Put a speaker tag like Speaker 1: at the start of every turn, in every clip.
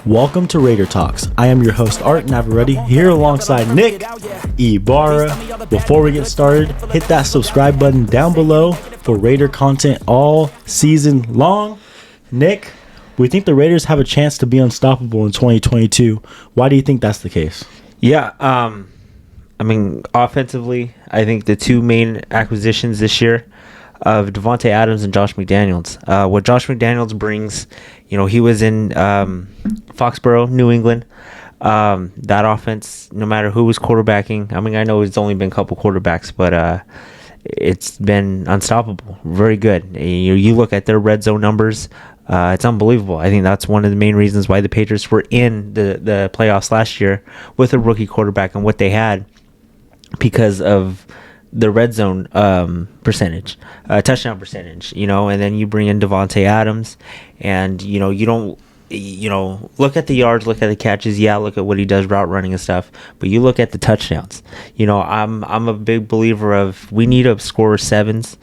Speaker 1: Welcome to Raider Talks. I am your host Art Navarrete here alongside Nick Ibarra. Before we get started, hit that subscribe button down below for Raider content all season long. Nick, we think the Raiders have a chance to be unstoppable in 2022. Why do you think that's the case?
Speaker 2: Yeah, offensively, I think the two main acquisitions this year of Devante Adams and Josh Mcdaniels. What Josh Mcdaniels brings, he was in Foxborough, New England. That offense, no matter who was quarterbacking, I know it's only been a couple quarterbacks, but it's been unstoppable. Very good. You look at their red zone numbers, it's unbelievable. I think that's one of the main reasons why the Patriots were in the playoffs last year with a rookie quarterback and what they had, because of the red zone percentage, touchdown percentage, and then you bring in Devante Adams, and you don't look at the yards, look at the catches, look at what he does route running and stuff, but you look at the touchdowns. I'm a big believer of we need to score sevens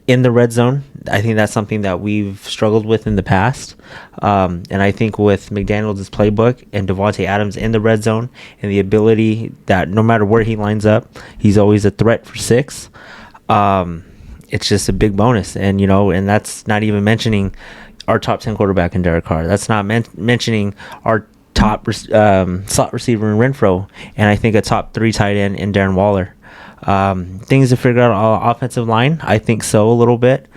Speaker 2: in the red zone. I think that's something that we've struggled with in the past, and I think with McDaniels' playbook and Devante Adams in the red zone and the ability that no matter where he lines up, he's always a threat for six. It's just a big bonus, and and that's not even mentioning our top 10 quarterback in Derek Carr. That's not mentioning our top slot receiver in Renfro, and I think a top 3 tight end in Darren Waller. Things to figure out on offensive line, I think so a little bit,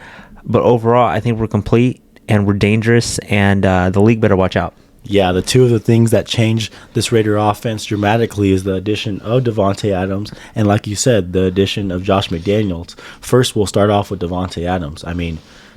Speaker 2: but overall I think we're complete and we're dangerous, and the league better watch out.
Speaker 1: Yeah, the two of the things that change this Raider offense dramatically is the addition of Devante Adams and, like you said, the addition of Josh McDaniels. First, we'll start off with Devante Adams.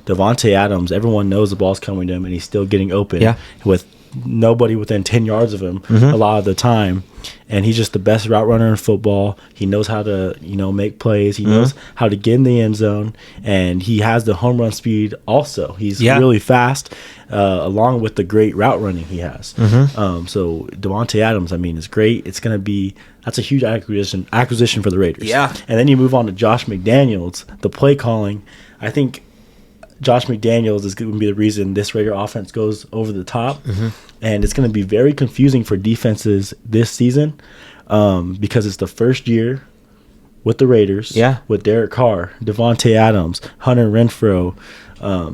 Speaker 1: Devante Adams, everyone knows the ball's coming to him and he's still getting open with nobody within 10 yards of him a lot of the time, and he's just the best route runner in football. He knows how to make plays. He knows how to get in the end zone, and he has the home run speed also. He's really fast, along with the great route running he has. So Devante Adams, is great. That's a huge acquisition for the Raiders. And then you move on to Josh McDaniels, the play calling. I think Josh McDaniels is going to be the reason this Raider offense goes over the top, and it's going to be very confusing for defenses this season, because it's the first year with the Raiders, with Derek Carr, Devante Adams, Hunter Renfro,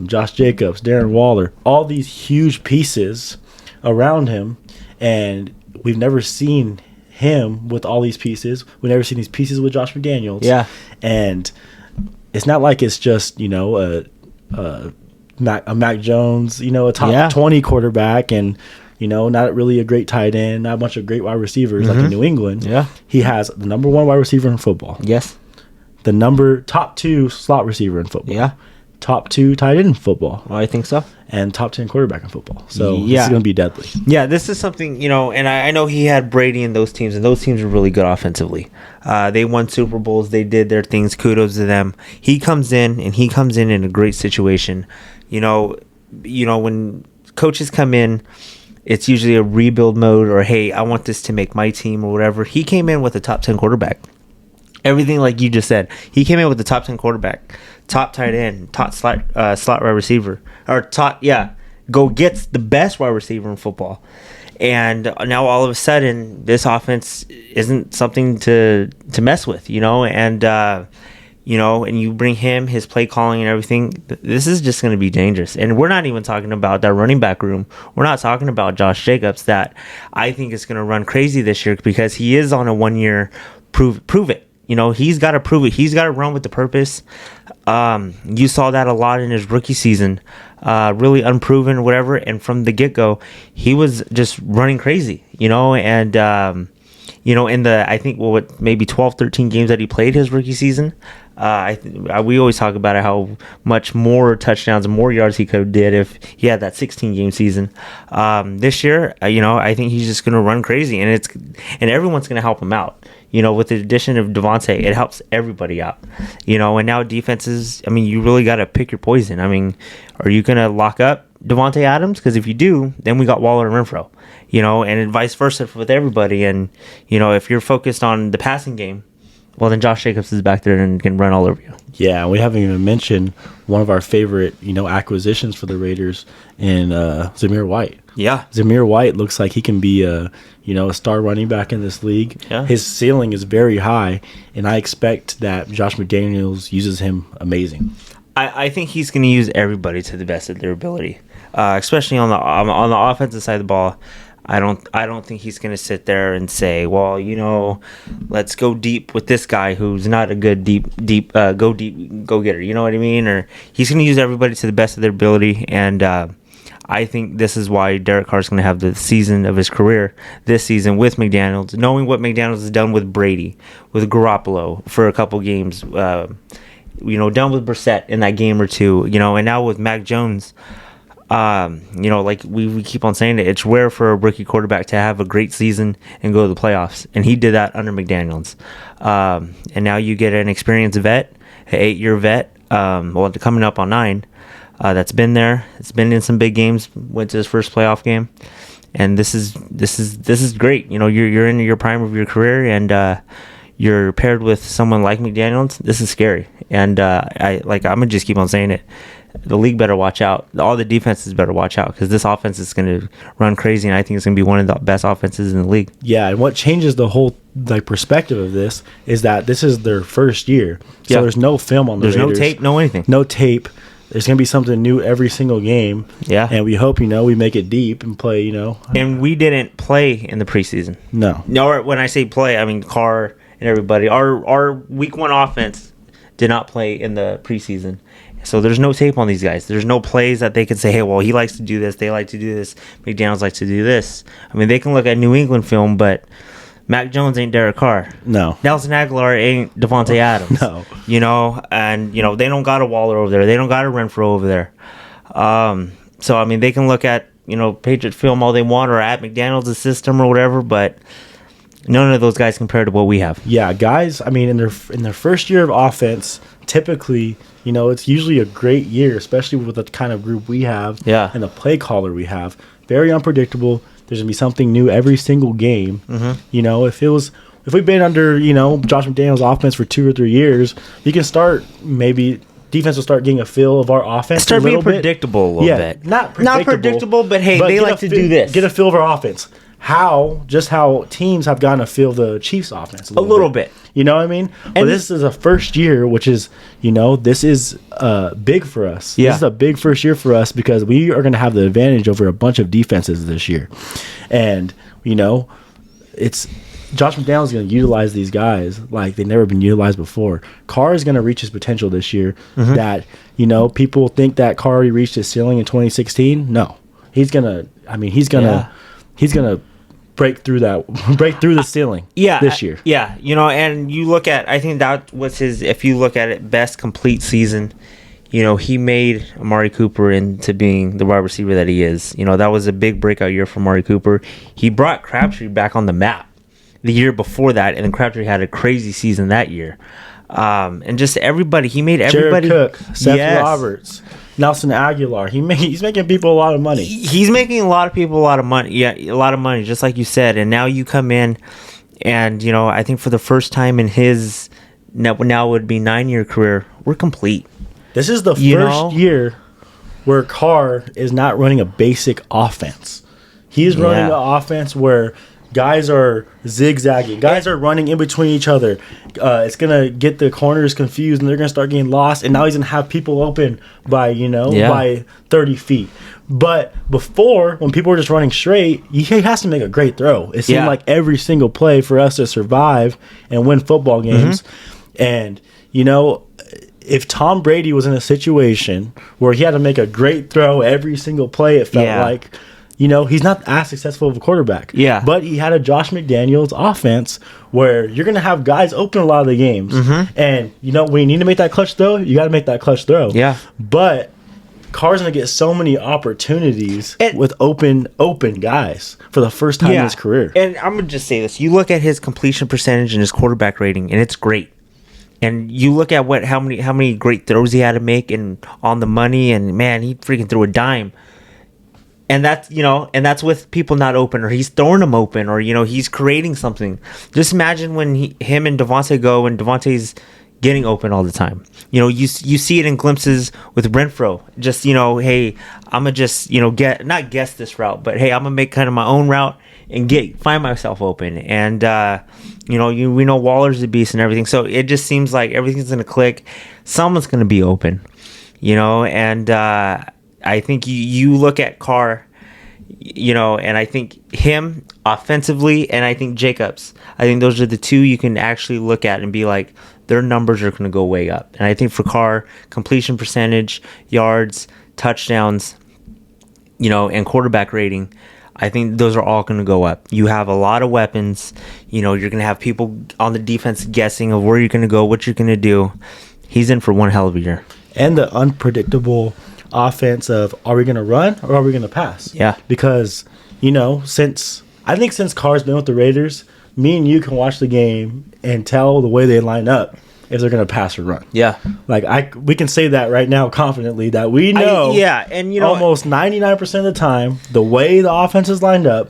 Speaker 1: Josh Jacobs, Darren Waller, all these huge pieces around him, and we've never seen him with all these pieces. We've never seen these pieces with Josh McDaniels, and it's not like it's just a Mac Jones, a top 20 quarterback, and not really a great tight end, not a bunch of great wide receivers like in New England. He has the number 1 wide receiver in football. The top 2 slot receiver in football. Top 2 tight end in football.
Speaker 2: Well, I think so.
Speaker 1: And top 10 quarterback in football. So this is going to be deadly.
Speaker 2: This is something, and I know he had Brady in those teams, and those teams were really good offensively. They won Super Bowls. They did their things. Kudos to them. He comes in a great situation. When coaches come in, it's usually a rebuild mode, or, hey, I want this to make my team or whatever. He came in with a top 10 quarterback. Everything like you just said. He came in with the top 10 quarterback, top tight end, top slot wide receiver, or go gets the best wide receiver in football. And now all of a sudden, this offense isn't something to mess with, and you bring him, his play calling and everything. This is just going to be dangerous. And we're not even talking about that running back room. We're not talking about Josh Jacobs, that I think is going to run crazy this year, because he is on a 1-year prove it. He's got to prove it. He's got to run with the purpose. You saw that a lot in his rookie season, really unproven or whatever. And from the get-go, he was just running crazy, and, in the, I think, maybe 12, 13 games that he played his rookie season, we always talk about how much more touchdowns and more yards he could have did if he had that 16-game season. This year, I think he's just going to run crazy, and everyone's going to help him out. With the addition of Devonte, it helps everybody out. And now defenses, you really got to pick your poison. Are you going to lock up Devonte Adams? Because if you do, then we got Waller and Renfro, and vice versa with everybody. And, if you're focused on the passing game, well, then Josh Jacobs is back there and can run all over you.
Speaker 1: Yeah, we haven't even mentioned one of our favorite, acquisitions for the Raiders in Zamir White.
Speaker 2: Yeah.
Speaker 1: Zamir White looks like he can be a star running back in this league.
Speaker 2: Yeah.
Speaker 1: His ceiling is very high, and I expect that Josh McDaniels uses him amazing.
Speaker 2: I think he's going to use everybody to the best of their ability, especially on the offensive side of the ball. I don't think he's going to sit there and say, well, let's go deep with this guy who's not a good go getter. You know what I mean? Or he's going to use everybody to the best of their ability, and I think this is why Derek Carr's going to have the season of his career this season with McDaniels, knowing what McDaniels has done with Brady, with Garoppolo for a couple games, done with Brissett in that game or two, and now with Mac Jones. Like we keep on saying it's rare for a rookie quarterback to have a great season and go to the playoffs, and he did that under McDaniels. And now you get an experienced vet, an 8-year vet, coming up on 9, that's been there. It's been in some big games. Went to his first playoff game, and this is great. You're in your prime of your career, and you're paired with someone like McDaniels. This is scary, and I'm gonna just keep on saying it. The league better watch out. All the defenses better watch out, because this offense is going to run crazy, and I think it's going to be one of the best offenses in the league.
Speaker 1: Yeah, and what changes the whole perspective of this is that this is their first year. So there's no film on the Raiders.
Speaker 2: There's no tape, no anything.
Speaker 1: No tape. There's going to be something new every single game.
Speaker 2: Yeah.
Speaker 1: And we hope, we make it deep and play,
Speaker 2: And we didn't play in the preseason.
Speaker 1: No.
Speaker 2: No, when I say play, I mean Carr and everybody. Our week 1 offense did not play in the preseason. So there's no tape on these guys. There's no plays that they can say, hey, well, he likes to do this. They like to do this. McDaniels likes to do this. I mean, they can look at New England film, but Mac Jones ain't Derek Carr.
Speaker 1: No.
Speaker 2: Nelson Aguilar ain't Devante Adams.
Speaker 1: No.
Speaker 2: And they don't got a Waller over there. They don't got a Renfro over there. So, I mean, they can look at, Patriot film all they want, or at McDaniels' system or whatever, but none of those guys compare to what we have.
Speaker 1: Yeah, guys, I mean, in their first year of offense, typically, it's usually a great year, especially with the kind of group we have and the play caller we have. Very unpredictable. There's going to be something new every single game. Mm-hmm. If we've been under, Josh McDaniels' offense for 2 or 3 years, you can start maybe defense will start getting a feel of our offense.
Speaker 2: Start being predictable a little bit.
Speaker 1: Not
Speaker 2: predictable, but hey, they like to do this.
Speaker 1: Get a feel of our offense. How teams have gotten a feel of the Chiefs' offense a little bit. You know what I mean? But this is a first year, which is, this is big for us.
Speaker 2: Yeah.
Speaker 1: This is a big first year for us, because we are going to have the advantage over a bunch of defenses this year. And, it's Josh McDaniels is going to utilize these guys like they've never been utilized before. Carr is going to reach his potential this year. Mm-hmm. That, people think that Carr already reached his ceiling in 2016. No. He's going to break through the ceiling this year.
Speaker 2: Yeah, and you look at, I think that was his, if you look at it, best complete season. He made Amari Cooper into being the wide receiver that he is. That was a big breakout year for Amari Cooper. He brought Crabtree back on the map the year before that, and then Crabtree had a crazy season that year. And just everybody, he made everybody.
Speaker 1: Jared Cook, Seth Roberts, Nelson Aguilar. He's making people a lot of money.
Speaker 2: He's making a lot of people a lot of money. Yeah, a lot of money, just like you said. And now you come in, and I think for the first time in his now would be 9-year career, we're complete.
Speaker 1: This is the first year where Carr is not running a basic offense. He's running an offense where guys are zigzagging. Guys are running in between each other. It's going to get the corners confused, and they're going to start getting lost. And now he's going to have people open by, by 30 feet. But before, when people were just running straight, he has to make a great throw. It seemed like every single play for us to survive and win football games. Mm-hmm. And, if Tom Brady was in a situation where he had to make a great throw every single play, it felt like, he's not as successful of a quarterback.
Speaker 2: Yeah.
Speaker 1: But he had a Josh McDaniels offense where you're going to have guys open a lot of the games. Mm-hmm. And, when you need to make that clutch throw, you got to make that clutch throw.
Speaker 2: Yeah.
Speaker 1: But Carr's going to get so many opportunities with open guys for the first time in his career.
Speaker 2: And I'm going to just say this. You look at his completion percentage and his quarterback rating, and it's great. And you look at how many great throws he had to make and on the money, and man, he freaking threw a dime. And that's with people not open, or he's throwing them open, or he's creating something. Just imagine when him and Devonte go, and Devonte's getting open all the time. You see it in glimpses with Renfro. Just hey, I'm gonna just not guess this route, but hey, I'm gonna make kind of my own route and find myself open. And we know Waller's a beast and everything, so it just seems like everything's gonna click. Someone's gonna be open, and I think you look at Carr, and I think him offensively, and I think Jacobs. I think those are the two you can actually look at and be like, their numbers are going to go way up. And I think for Carr, completion percentage, yards, touchdowns, and quarterback rating, I think those are all going to go up. You have a lot of weapons. You're going to have people on the defense guessing of where you're going to go, what you're going to do. He's in for one hell of a year.
Speaker 1: And the unpredictable offense of, are we going to run or are we going to pass?
Speaker 2: Yeah.
Speaker 1: Because, since Carr's been with the Raiders, me and you can watch the game and tell the way they line up if they're going to pass or run.
Speaker 2: Yeah.
Speaker 1: We can say that right now confidently that we know.
Speaker 2: And
Speaker 1: almost 99% of the time, the way the offense is lined up,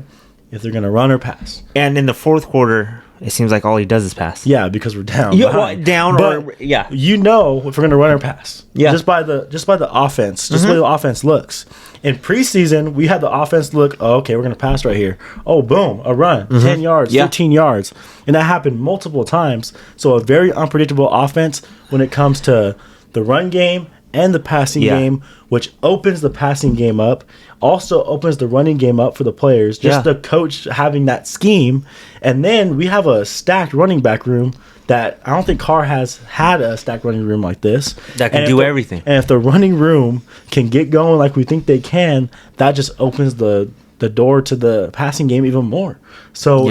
Speaker 1: if they're going to run or pass.
Speaker 2: And in the fourth quarter, it seems like all he does is pass.
Speaker 1: Yeah, because we're down.
Speaker 2: If we're
Speaker 1: going to run or pass.
Speaker 2: Yeah.
Speaker 1: Just by the offense, just the way the offense looks. In preseason, we had the offense look, oh, okay, we're going to pass right here. Oh, boom, a run, 10 yards, 15 yards. And that happened multiple times. So a very unpredictable offense when it comes to the run game and the passing game, which opens the passing game up, also opens the running game up for the players, just the coach having that scheme. And then we have a stacked running back room that I don't think Carr has had a stacked running room like this.
Speaker 2: That can do everything.
Speaker 1: And if the running room can get going like we think they can, that just opens the door to the passing game even more. So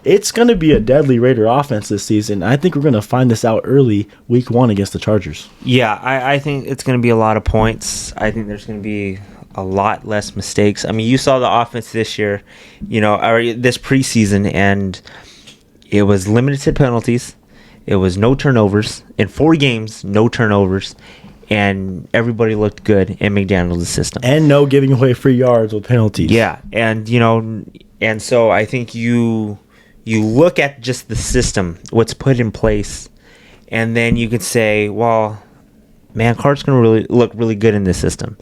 Speaker 1: it's going to be a deadly Raider offense this season. I think we're going to find this out early, week 1 against the Chargers.
Speaker 2: Yeah, I think it's going to be a lot of points. I think there's going to be a lot less mistakes. I mean, you saw the offense this year, or this preseason, and it was limited penalties. It was no turnovers. In 4 games, no turnovers. And everybody looked good in McDaniels' system.
Speaker 1: And no giving away free yards with penalties.
Speaker 2: Yeah, and and so I think you look at just the system, what's put in place, and then you could say, well, man, Carr's going to really look really good in this system.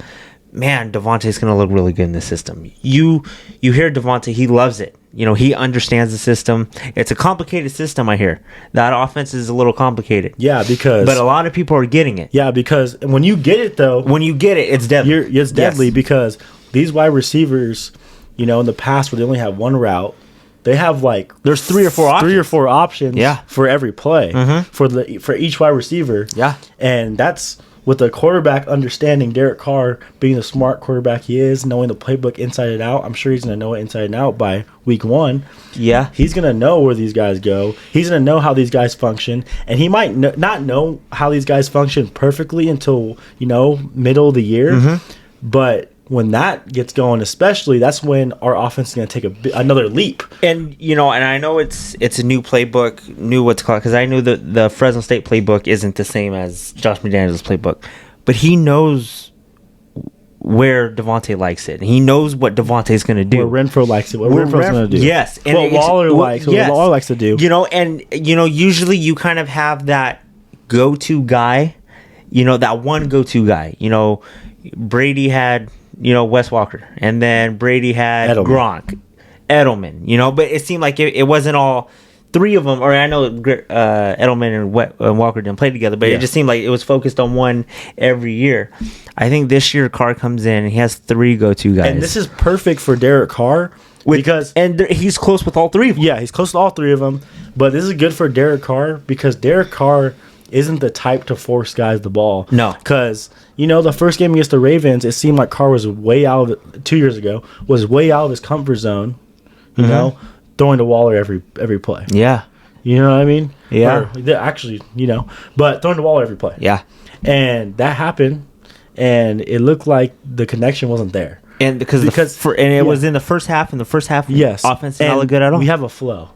Speaker 2: Man, Devonte's going to look really good in this system. You hear Devonte, he loves it. He understands the system. It's a complicated system, I hear. That offense is a little complicated.
Speaker 1: Yeah, but
Speaker 2: a lot of people are getting it.
Speaker 1: Yeah, because when you get it, though.
Speaker 2: When you get it, it's deadly.
Speaker 1: It's deadly because these wide receivers, in the past where they only have one route, they have
Speaker 2: there's 3 or 4 options.
Speaker 1: 3 or 4 options for every play for each wide receiver.
Speaker 2: Yeah.
Speaker 1: And that's with the quarterback understanding, Derek Carr being the smart quarterback he is, knowing the playbook inside and out. I'm sure he's going to know it inside and out by week 1.
Speaker 2: Yeah.
Speaker 1: He's going to know where these guys go. He's going to know how these guys function. And he might not know how these guys function perfectly until, middle of the year. But when that gets going, especially, that's when our offense is going to take another leap.
Speaker 2: And and I know it's a new playbook, new what's called, because I knew the Fresno State playbook isn't the same as Josh McDaniels' playbook, but he knows where Devonte likes it. He knows what Devonte is going to do.
Speaker 1: Where Renfro likes it. What Renfro's going to do.
Speaker 2: Yes.
Speaker 1: And what Waller likes. What Waller likes to do.
Speaker 2: Usually you kind of have that go-to guy. That one go-to guy. Brady had Wes Walker, and then Brady had Edelman, but it seemed like it wasn't all 3 of them, or I know Edelman and Walker didn't play together, but it just seemed like it was focused on one every year. I think this year Carr comes in and he has 3 go-to guys.
Speaker 1: And this is perfect for Derek Carr
Speaker 2: he's close with all 3 of them.
Speaker 1: Yeah, he's close to all 3 of them, but this is good for Derek Carr because Derek Carr isn't the type to force guys the ball.
Speaker 2: No.
Speaker 1: Because, the first game against the Ravens, it seemed like Carr was way out of it, 2 years ago, was way out of his comfort zone, throwing to Waller every play.
Speaker 2: Yeah.
Speaker 1: You know what I mean?
Speaker 2: Yeah.
Speaker 1: Actually, but throwing to Waller every play.
Speaker 2: Yeah.
Speaker 1: And that happened, and it looked like the connection wasn't there.
Speaker 2: And because it was in the first half,
Speaker 1: yes.
Speaker 2: Offense is not look good at all.
Speaker 1: We have a flow.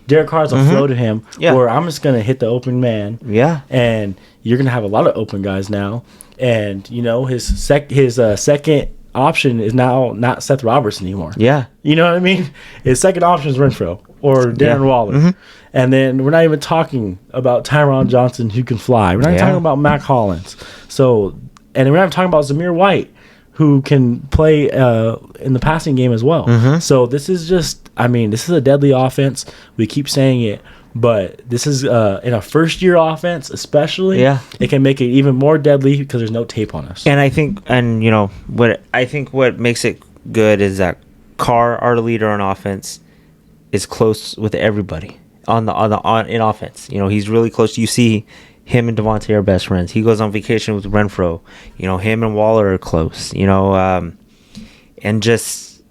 Speaker 1: Derek Carr's a flow to him where I'm just going to hit the open man.
Speaker 2: Yeah.
Speaker 1: And you're going to have a lot of open guys now. And, his second option is now not Seth Roberts anymore.
Speaker 2: Yeah.
Speaker 1: You know what I mean? His second option is Renfro or Darren Waller.
Speaker 2: Mm-hmm.
Speaker 1: And then we're not even talking about Tyron Johnson who can fly. We're not even talking about Mac Hollins. So, and we're not even talking about Zamir White who can play in the passing game as well.
Speaker 2: Mm-hmm.
Speaker 1: So this is just, I mean, this is a deadly offense. We keep saying it. But this is in a first-year offense, especially.
Speaker 2: Yeah.
Speaker 1: It can make it even more deadly because there's no tape on us.
Speaker 2: And I think, what makes it good is that Carr, our leader on offense, is close with everybody in offense. You know, he's really close. You see, him and Devonte are best friends. He goes on vacation with Renfro. You know, him and Waller are close. You know, and just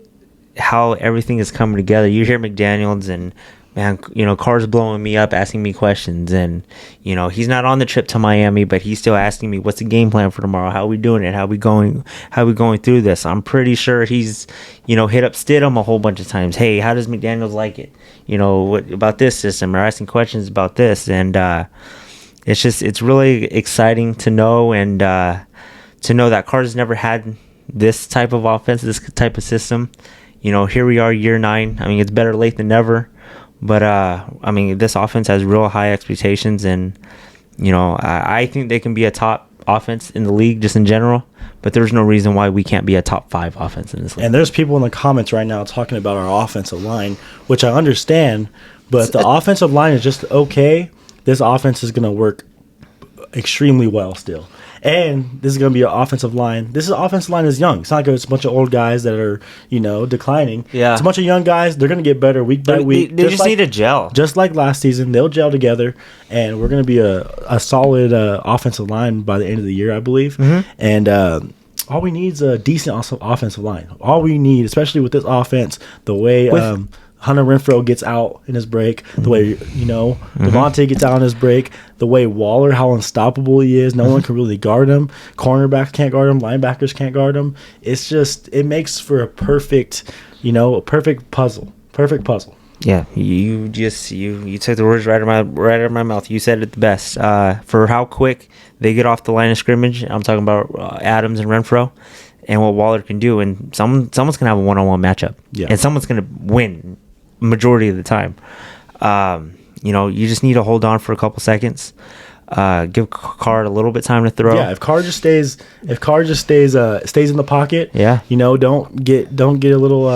Speaker 2: how everything is coming together. You hear Mcdaniels and. Man, you know, Carr's blowing me up, asking me questions, and you know he's not on the trip to Miami, but he's still asking me, "What's the game plan for tomorrow? How are we doing it? How we going through this?" I'm pretty sure he's, you know, hit up Stidham a whole bunch of times. Hey, how does McDaniels like it? You know, what about this system? Or asking questions about this, and it's really exciting to know and to know that Carr's never had this type of offense, this type of system. You know, here we are, year 9. I mean, it's better late than never. But, I mean, this offense has real high expectations, and, you know, I think they can be a top offense in the league just in general, but there's no reason why we can't be a top 5 offense in this league.
Speaker 1: And there's people in the comments right now talking about our offensive line, which I understand, but the offensive line is just okay. This offense is going to work extremely well still. And this is going to be an offensive line. This offensive line is young. It's not like it's a bunch of old guys that are, you know, declining.
Speaker 2: Yeah.
Speaker 1: It's a bunch of young guys. They're going to get better week by week.
Speaker 2: They just need to gel.
Speaker 1: Just like last season, they'll gel together, and we're going to be a solid offensive line by the end of the year, I believe.
Speaker 2: Mm-hmm.
Speaker 1: And all we need is a decent offensive line. All we need, especially with this offense, the way Hunter Renfro gets out in his break, the way, you know, Devonte gets out in his break, the way Waller, how unstoppable he is. No one can really guard him. Cornerbacks can't guard him. Linebackers can't guard him. It's just, it makes for a perfect, you know, a perfect puzzle. Perfect puzzle.
Speaker 2: Yeah, you took the words right out of my mouth. You said it the best. For how quick they get off the line of scrimmage, I'm talking about Adams and Renfro, and what Waller can do. And someone's gonna have a one-on-one matchup, and someone's gonna win majority of the time. You know, you just need to hold on for a couple seconds. Give Carr a little bit time to throw.
Speaker 1: Yeah, if Carr just stays in the pocket.
Speaker 2: Yeah,
Speaker 1: you know, don't get a little.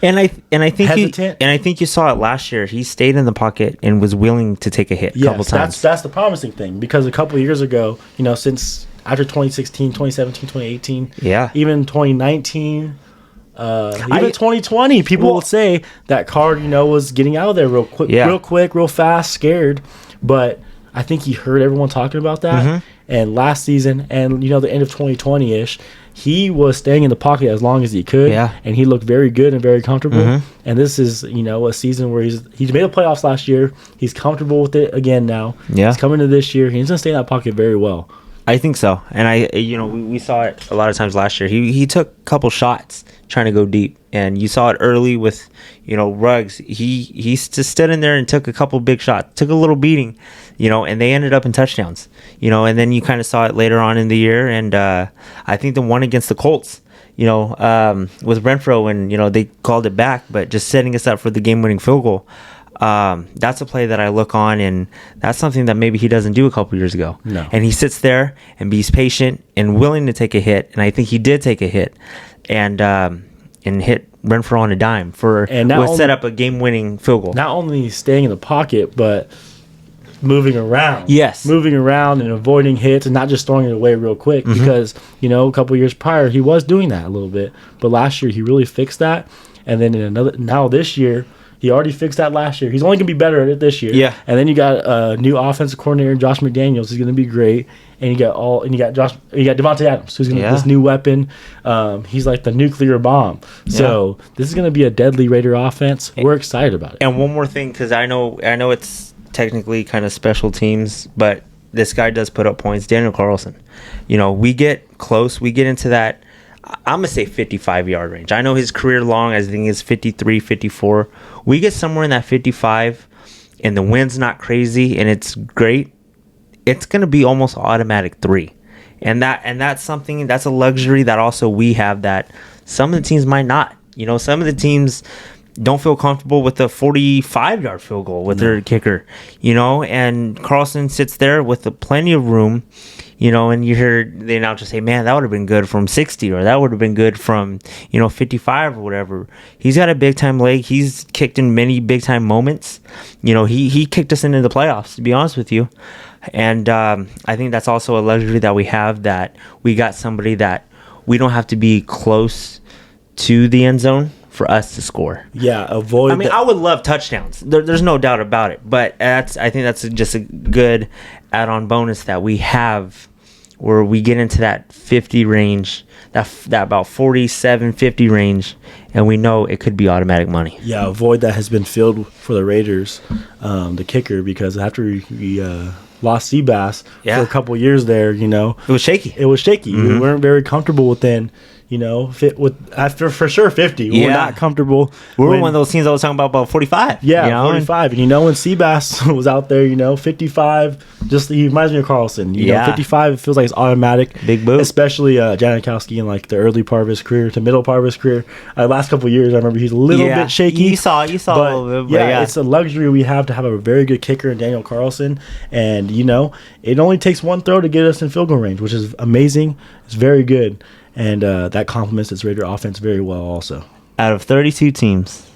Speaker 2: And I think
Speaker 1: hesitant.
Speaker 2: I think you saw it last year. He stayed in the pocket and was willing to take a hit a couple times.
Speaker 1: That's the promising thing, because a couple of years ago, you know, since after 2016, 2017, 2018, even 2019. Even 2020, people will say that Carr, you know, was getting out of there real quick, real fast, scared. But I think he heard everyone talking about that.
Speaker 2: Mm-hmm.
Speaker 1: And last season, and you know, the end of 2020-ish, he was staying in the pocket as long as he could.
Speaker 2: Yeah.
Speaker 1: And he looked very good and very comfortable.
Speaker 2: Mm-hmm.
Speaker 1: And this is, you know, a season where he's made the playoffs last year. He's comfortable with it again now.
Speaker 2: Yeah.
Speaker 1: He's coming to this year. He's gonna stay in that pocket very well.
Speaker 2: I think so, and we saw it a lot of times last year. He took a couple shots trying to go deep, and you saw it early with, you know, Ruggs. He just stood in there and took a couple big shots, took a little beating, you know, and they ended up in touchdowns, you know. And then you kind of saw it later on in the year, and I think the one against the Colts, you know, with Renfro, and you know they called it back, but just setting us up for the game-winning field goal. That's a play that I look on, and that's something that maybe he doesn't do a couple years ago.
Speaker 1: No.
Speaker 2: And he sits there and he's patient and willing to take a hit, and I think he did take a hit, and hit Renfro on a dime set up a game-winning field goal.
Speaker 1: Not only staying in the pocket, but moving around.
Speaker 2: Yes.
Speaker 1: Moving around and avoiding hits and not just throwing it away real quick, because, you know, a couple years prior, he was doing that a little bit. But last year, he really fixed that. And then now this year, he already fixed that last year. He's only going to be better at it this year.
Speaker 2: Yeah.
Speaker 1: And then you got a new offensive coordinator, Josh McDaniels, who's going to be great. And you got Devante Adams, who's going to be this new weapon. He's like the nuclear bomb. So this is going to be a deadly Raider offense. We're excited about it.
Speaker 2: And one more thing, because I know it's technically kind of special teams, but this guy does put up points. Daniel Carlson. You know, we get close. We get into that, I'm going to say 55-yard range. I know his career long, I think it's 53, 54. We get somewhere in that 55, and the wind's not crazy, and it's great. It's going to be almost automatic 3. And that's something, that's a luxury that also we have, that Some of the teams might not. You know, some of the teams don't feel comfortable with a 45-yard field goal with their kicker, you know, and Carlson sits there with plenty of room, you know, and you hear they now just say, man, that would have been good from 60, or that would have been good from, 55 or whatever. He's got a big-time leg. He's kicked in many big-time moments. You know, he kicked us into the playoffs, to be honest with you. And I think that's also a luxury that we have, that we got somebody that we don't have to be close to the end zone for us to score.
Speaker 1: Yeah, avoid.
Speaker 2: I mean, I would love touchdowns. There's no doubt about it. But I think that's just a good add-on bonus that we have, where we get into that 50 range, that about 47, 50 range, and we know it could be automatic money.
Speaker 1: Yeah, a void that has been filled for the Raiders, the kicker, because after we lost Seabass for a couple years there,
Speaker 2: it was shaky.
Speaker 1: Mm-hmm. We weren't very comfortable within. Fit with after for sure 50. We were not comfortable.
Speaker 2: We were one of those teams I was talking about 45.
Speaker 1: Yeah, 45. And when Seabass was out there, 55, just he reminds me of Carlson. 55, it feels like it's automatic.
Speaker 2: Big boot.
Speaker 1: Especially Janikowski in like the early part of his career to middle part of his career. Last couple of years, I remember he's a little bit shaky.
Speaker 2: You saw a little bit. But
Speaker 1: It's a luxury we have to have a very good kicker in Daniel Carlson. And, it only takes one throw to get us in field goal range, which is amazing. It's very good. And that complements its Raider offense very well also.
Speaker 2: Out of 32 teams,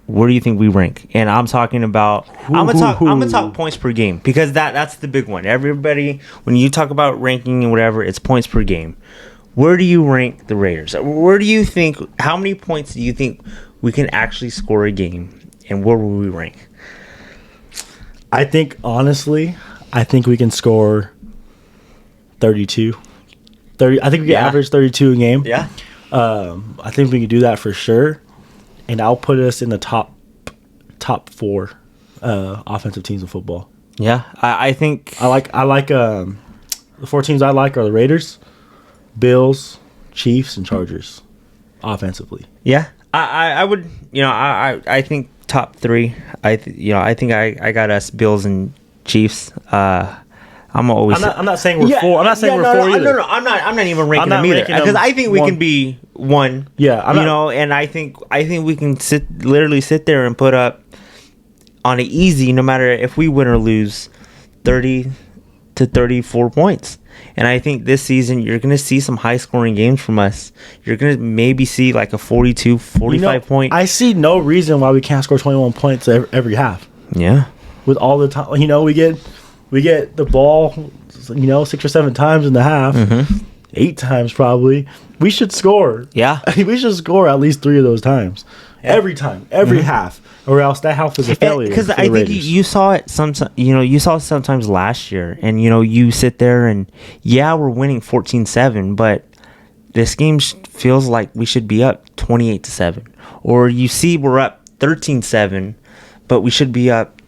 Speaker 2: where do you think we rank? And I'm talking about I'm gonna talk points per game, because that's the big one. Everybody, when you talk about ranking and whatever, it's points per game. Where do you rank the Raiders? Where do you think, how many points do you think we can actually score a game, and where will we rank?
Speaker 1: I think we can score 32. 30. I think we can average 32 a game.
Speaker 2: Yeah.
Speaker 1: I think we can do that for sure, and I'll put us in the top 4 offensive teams in football.
Speaker 2: Yeah, I think
Speaker 1: I like the 4 teams I like are the Raiders, Bills, Chiefs, and Chargers, offensively.
Speaker 2: Yeah, I would. I think top 3. I think I got us Bills and Chiefs. I'm
Speaker 1: not saying we're 4. I'm not saying we're 4 either.
Speaker 2: No. I'm not even ranking them either, because I think we can be 1.
Speaker 1: Yeah,
Speaker 2: and I think we can literally sit there and put up on an easy, no matter if we win or lose, 30 to 34 points. And I think this season you're going to see some high scoring games from us. You're going to maybe see like a 42, 45 point.
Speaker 1: I see no reason why we can't score 21 points every half.
Speaker 2: Yeah.
Speaker 1: With all the time, we get the ball, 6 or 7 times in the half, 8 times probably. We should score.
Speaker 2: Yeah.
Speaker 1: We should score at least 3 of those times. Yeah. Every time, every half, or else that half is a failure.
Speaker 2: Because I think you saw it sometimes. You saw it sometimes last year, and you sit there and we're winning 14-7, but this game feels like we should be up 28-7, or you see we're up 13-7, but we should be up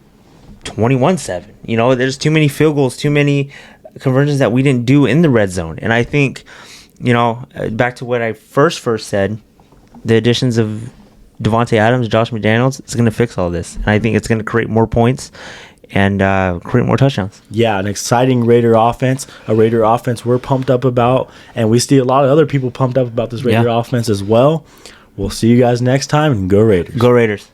Speaker 2: 21-7. There's too many field goals, too many conversions that we didn't do in the red zone. And I think, back to what I first said, the additions of Devante Adams, Josh McDaniels, it's going to fix all this. And I think it's going to create more points and create more touchdowns.
Speaker 1: Yeah, an exciting Raider offense, a Raider offense we're pumped up about, and we see a lot of other people pumped up about this Raider offense as well. We'll see you guys next time, and go Raiders.
Speaker 2: Go Raiders.